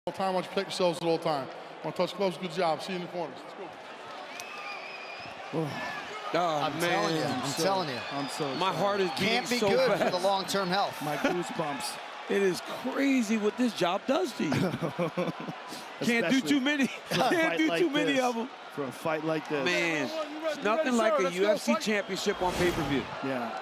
All time, why don't you protect yourselves at all time? Want to touch close? Good job. See you in the corners. Let's go. I'm telling you. I'm telling you. I'm so My heart is beating Can't so be good fast. for the long-term health. My goosebumps. It is crazy what this job does to you. Can't do too many. Can't do too many of them. For a fight like this. Man, it's nothing like a UFC championship on pay-per-view. Yeah.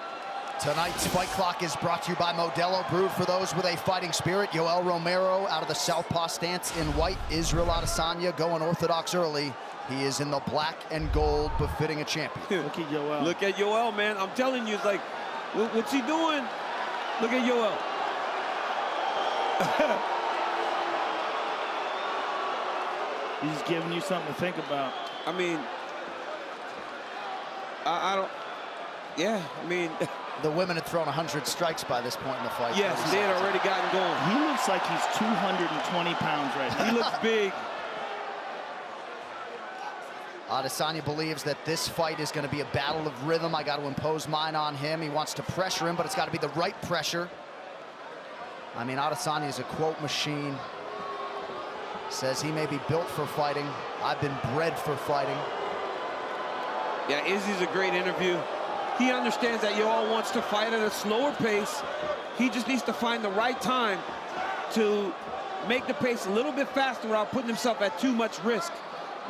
Tonight's Fight Clock is brought to you by Modelo, brewed for those with a fighting spirit. Yoel Romero out of the southpaw stance in white. Israel Adesanya going orthodox early. He is in the black and gold, befitting a champion. Look at Yoel. Look at Yoel, man. I'm telling you, it's like, what's he doing? Look at Yoel. He's giving you something to think about. I mean, I don't, yeah, I mean. The women had thrown 100 strikes by this point in the fight. Yes, they had already gotten going. He looks like he's 220 pounds right now. He looks big. Adesanya believes that this fight is going to be a battle of rhythm. I got to impose mine on him. He wants to pressure him, but it's got to be the right pressure. I mean, Adesanya is a quote machine. Says he may be built for fighting. I've been bred for fighting. Yeah, Izzy's a great interview. He understands that Yoel wants to fight at a slower pace. He just needs to find the right time to make the pace a little bit faster without putting himself at too much risk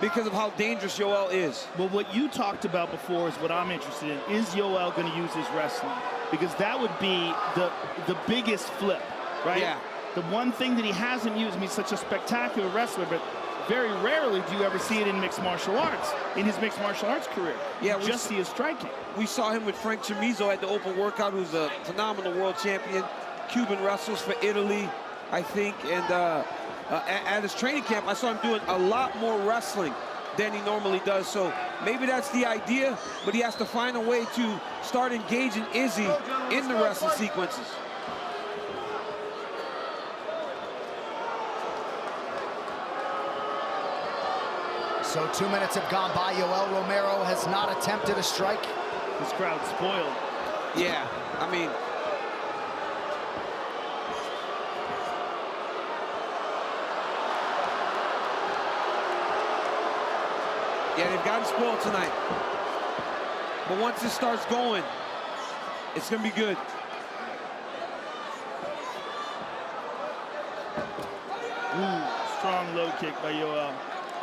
because of how dangerous Yoel is. Well, what you talked about before is what I'm interested in. Is Yoel going to use his wrestling? Because that would be the biggest flip, right? Yeah. The one thing that he hasn't used, I mean, he's such a spectacular wrestler, but very rarely do you ever see it in mixed martial arts, in his mixed martial arts career. Yeah, we just see his striking. We saw him with Frank Chamizo at the open workout, who's a phenomenal world champion. Cuban wrestles for Italy, I think, and at his training camp, I saw him doing a lot more wrestling than he normally does. So maybe that's the idea, but he has to find a way to start engaging Izzy in the wrestling sequences. So 2 minutes have gone by. Yoel Romero has not attempted a strike. This crowd's spoiled. Yeah, I mean, yeah, they've gotten spoiled tonight. But once this starts going, it's gonna be good. Ooh, strong low kick by Yoel.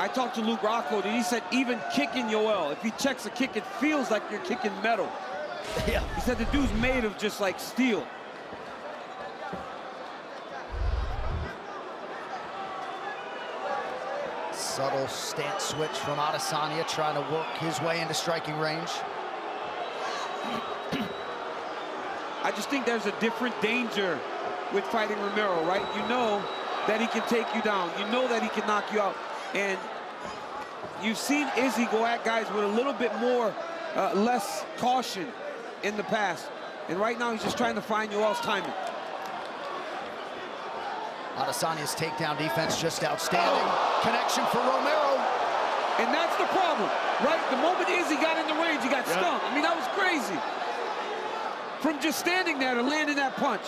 I talked to Luke Rockhold, and he said even kicking Yoel, if he checks a kick, it feels like you're kicking metal. Yeah. He said the dude's made of just like steel. Subtle stance switch from Adesanya, trying to work his way into striking range. I just think there's a different danger with fighting Romero, right? You know that he can take you down. You know that he can knock you out. And you've seen Izzy go at guys with a little bit more, less caution in the past. And right now, he's just trying to find Yoel's timing. Adesanya's takedown defense just outstanding. Connection for Romero. And that's the problem, right? The moment Izzy got in the range, he got stung. I mean, that was crazy. From just standing there to landing that punch.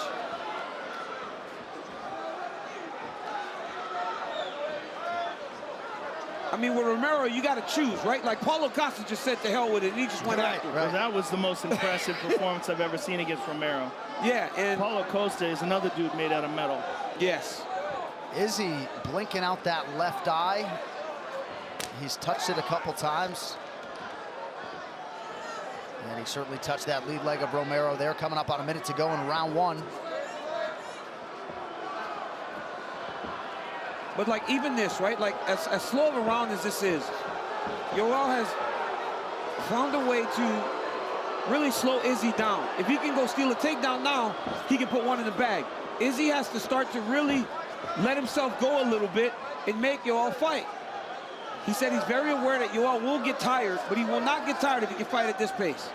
I mean, with Romero, you got to choose, right? Like Paulo Costa just said to hell with it, and he just went after it. Well, that was the most impressive performance I've ever seen against Romero. Yeah, and Paulo Costa is another dude made out of metal. Yes. Izzy blinking out that left eye. He's touched it a couple times. And he certainly touched that lead leg of Romero there, coming up on a minute to go in round one. But like even this, right? Like as slow of a round as this is, Yoel has found a way to really slow Izzy down. If he can go steal a takedown now, he can put one in the bag. Izzy has to start to really let himself go a little bit and make Yoel fight. He said he's very aware that Yoel will get tired, but he will not get tired if he can fight at this pace.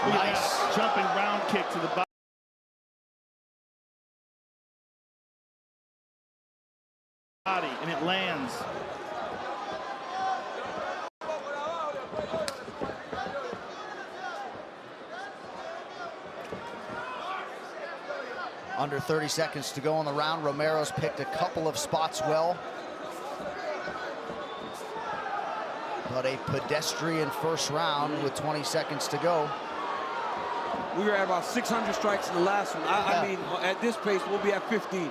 Nice. Jumping round kick to the body. And it lands. Under 30 seconds to go in the round. Romero's picked a couple of spots well. But a pedestrian first round with 20 seconds to go. We were at about 600 strikes in the last one. I mean, at this pace, we'll be at 15.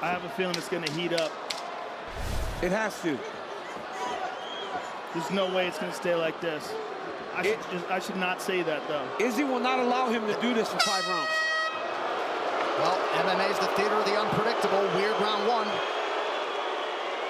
I have a feeling it's going to heat up. It has to. There's no way it's going to stay like this. I should not say that, though. Izzy will not allow him to do this for 5 rounds. Well, MMA is the theater of the unpredictable. Weird round one.